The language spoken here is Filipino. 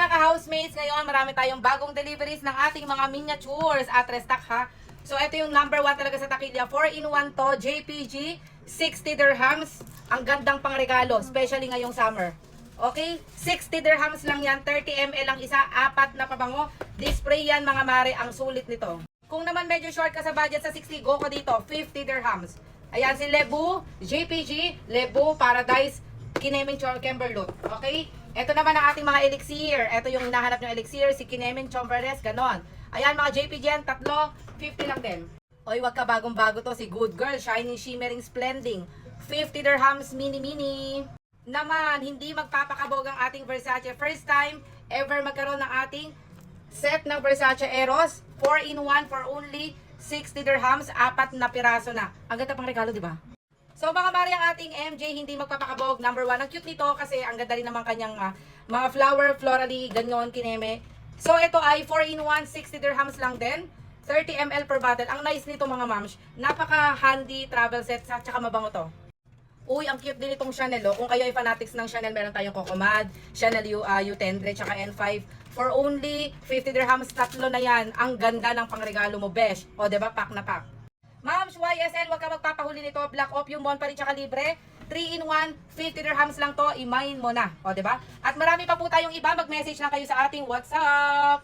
mga ka-housemates, ngayon marami tayong bagong deliveries ng ating mga miniatures at restock ha. So ito yung number 1 talaga sa Takilya. 4-in-1 to, JPG, 60 dirhams. Ang gandang pangregalo, especially ngayong summer. Okay? 60 dirhams lang yan, 30 ml ang isa, 4 na pabango. Display yan mga mare, ang sulit nito. Kung naman medyo short ka sa budget sa 60, go ko dito, 50 dirhams. Ayan si Lebu, JPG, Lebu Paradise, Kinemin Chor Kimberlut. Okay? Ito naman ang ating mga elixir. Ito yung hinahanap ng elixir, si Kinemin Chomberes, ganon. Ayan mga JPG yan, tatlo, 50 lang din. Oy, wag ka bagong-bago to, si Good Girl, Shining Shimmering Splending. 50 dirhams, mini-mini. Naman, hindi magpapakabog ang ating Versace. First time ever magkaroon ng ating set ng Versace Eros. 4-in-1 for only 60 dirhams, 4 na piraso na. Ang ganda pang regalo, di ba? So mga mari, ang ating MJ hindi magpapakabog. Number 1, ang cute nito kasi ang ganda rin naman kanyang mga flower, florally, ganyan, kineme. So ito ay 4-in-1, 60 dirhams lang din. 30 ml per bottle. Ang nice nito mga mams. Napaka handy travel set at saka mabango to. Uy, ang cute din itong Chanel. Oh. Kung kayo ay fanatics ng Chanel, meron tayong Cocomad, Chanel U10, tsaka N5. For only 50 dirhams, tatlo na yan. Ang ganda ng pangregalo mo, besh. O, diba? Pack na pack. Mams, YSL, wag ka magpapahuli nito. Black Opium, Bon pa rin, tsaka libre. 3-in-1, 50 dirhams lang to. Imayin mo na. O, diba? At marami pa po tayong iba. Mag-message lang kayo sa ating WhatsApp.